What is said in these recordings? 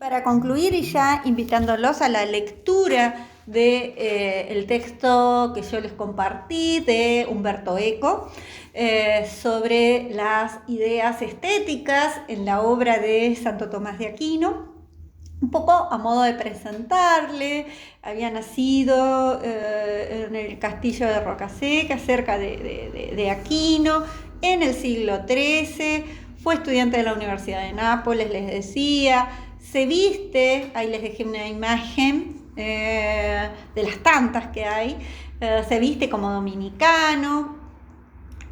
Para concluir y ya invitándolos a la lectura del texto que yo les compartí de Umberto Eco sobre las ideas estéticas en la obra de Santo Tomás de Aquino. Un poco a modo de presentarle, había nacido en el castillo de Rocaseca, cerca de Aquino, en el siglo XIII, fue estudiante de la Universidad de Nápoles, les decía, se viste, ahí les dejé una imagen de las tantas que hay, se viste como dominicano,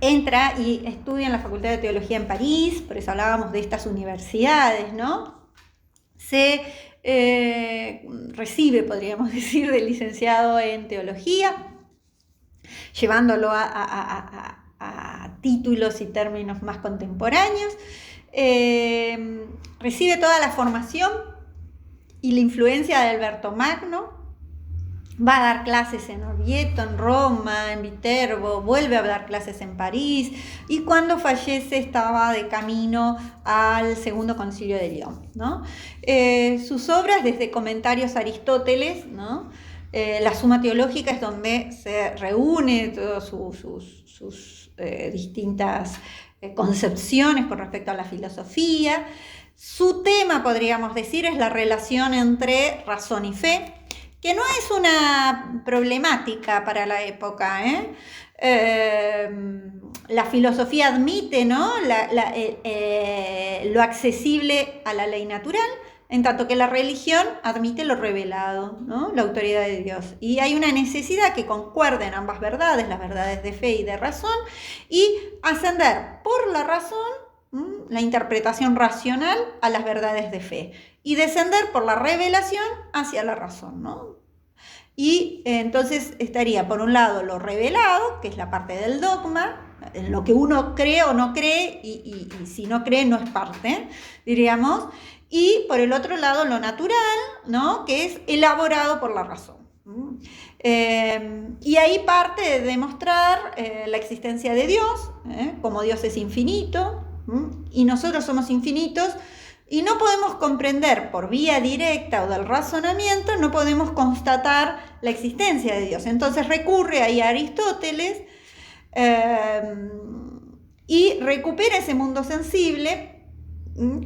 entra y estudia en la Facultad de Teología en París, por eso hablábamos de estas universidades, ¿no? Se recibe, podríamos decir, de licenciado en teología, llevándolo a títulos y términos más contemporáneos. Recibe toda la formación y la influencia de Alberto Magno. Va a dar clases en Orvieto, en Roma, en Viterbo, vuelve a dar clases en París y cuando fallece estaba de camino al Segundo Concilio de León, ¿no? Sus obras, desde Comentarios a Aristóteles, ¿no? La Suma Teológica es donde se reúne todas sus distintas concepciones con respecto a la filosofía. Su tema, podríamos decir, es la relación entre razón y fe, que no es una problemática para la época, la filosofía admite, ¿no? Lo accesible a la ley natural, en tanto que la religión admite lo revelado, ¿no? La autoridad de Dios. Y hay una necesidad que concuerden ambas verdades, las verdades de fe y de razón, y ascender por la razón, la interpretación racional, a las verdades de fe, y descender por la revelación hacia la razón, ¿no? Y entonces estaría por un lado lo revelado, que es la parte del dogma, en lo que uno cree o no cree, y si no cree no es parte, diríamos, y por el otro lado lo natural, ¿no? Que es elaborado por la razón. Y ahí parte de demostrar la existencia de Dios, como Dios es infinito, y nosotros somos infinitos, y no podemos comprender por vía directa o del razonamiento, no podemos constatar la existencia de Dios. Entonces recurre ahí a Aristóteles y recupera ese mundo sensible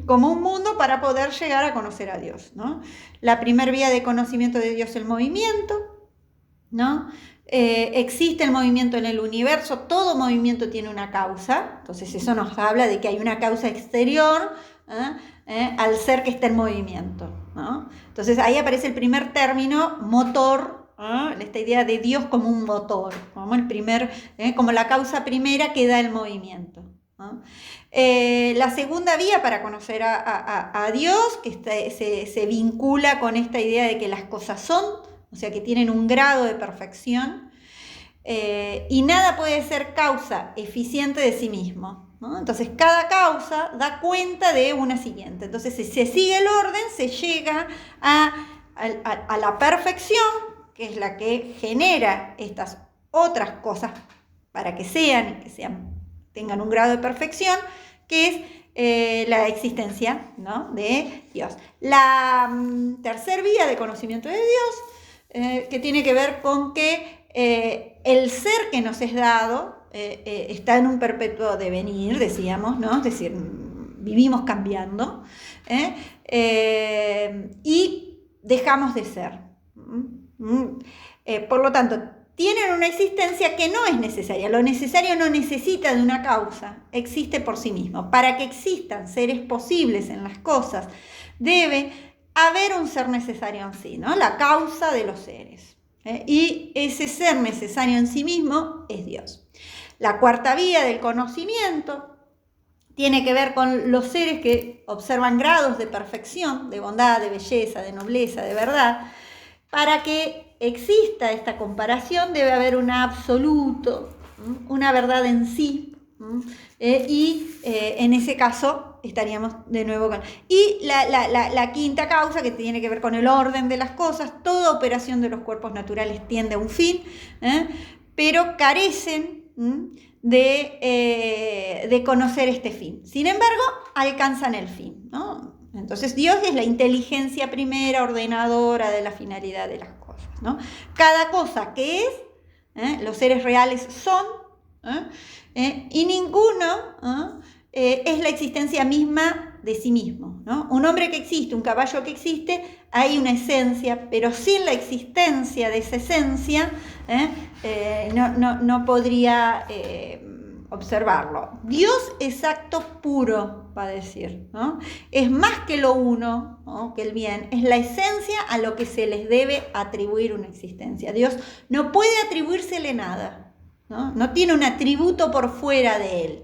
como un mundo para poder llegar a conocer a Dios, ¿no? La primer vía de conocimiento de Dios es el movimiento, ¿no? Existe el movimiento en el universo, todo movimiento tiene una causa, entonces eso nos habla de que hay una causa exterior al ser que está en movimiento, ¿no? Entonces ahí aparece el primer término, motor, esta idea de Dios como un motor, como la causa primera que da el movimiento, ¿no? La segunda vía para conocer a Dios, que se vincula con esta idea de que las cosas son, o sea que tienen un grado de perfección, y nada puede ser causa eficiente de sí mismo, ¿no? Entonces cada causa da cuenta de una siguiente. Entonces si se sigue el orden, se llega a la perfección, que es la que genera estas otras cosas para que tengan un grado de perfección, que es la existencia, ¿no? De Dios. La tercera vía de conocimiento de Dios, que tiene que ver con que el ser que nos es dado está en un perpetuo devenir, decíamos, ¿no? Es decir, vivimos cambiando, y dejamos de ser. Por lo tanto, tienen una existencia que no es necesaria. Lo necesario no necesita de una causa, existe por sí mismo. Para que existan seres posibles en las cosas, debe haber un ser necesario en sí, ¿no? La causa de los seres. Y ese ser necesario en sí mismo es Dios. La cuarta vía del conocimiento tiene que ver con los seres que observan grados de perfección, de bondad, de belleza, de nobleza, de verdad. Para que exista esta comparación debe haber un absoluto, una verdad en sí, y en ese caso estaríamos de nuevo con... Y la quinta causa, que tiene que ver con el orden de las cosas. Toda operación de los cuerpos naturales tiende a un fin, pero carecen de conocer este fin. Sin embargo, alcanzan el fin, ¿no? Entonces Dios es la inteligencia primera, ordenadora de la finalidad de las cosas, ¿no? Cada cosa que es, los seres reales son, y ninguno es la existencia misma de sí mismo, ¿no? Un hombre que existe, un caballo que existe, hay una esencia, pero sin la existencia de esa esencia no podría observarlo. Dios es acto puro, va a decir, ¿no? Es más que lo uno, ¿no? Que el bien, es la esencia a lo que se les debe atribuir una existencia. Dios no puede atribuírsele nada, ¿no? No tiene un atributo por fuera de él.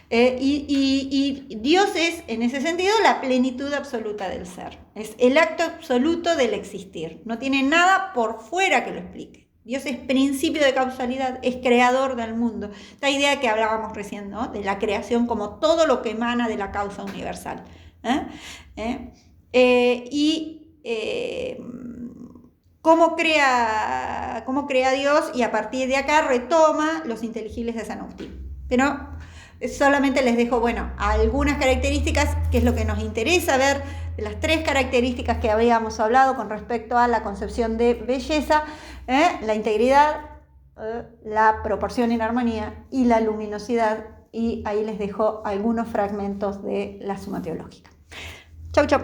Y Dios es, en ese sentido, la plenitud absoluta del ser. Es el acto absoluto del existir. No tiene nada por fuera que lo explique. Dios es principio de causalidad, es creador del mundo. Esta idea que hablábamos recién, ¿no? De la creación como todo lo que emana de la causa universal. ¿Cómo crea Dios? Y a partir de acá retoma los inteligibles de San Agustín. Pero solamente les dejo, algunas características, que es lo que nos interesa ver, de las 3 características que habíamos hablado con respecto a la concepción de belleza, la integridad, la proporción en armonía y la luminosidad. Y ahí les dejo algunos fragmentos de la Suma Teológica. Chau, chau.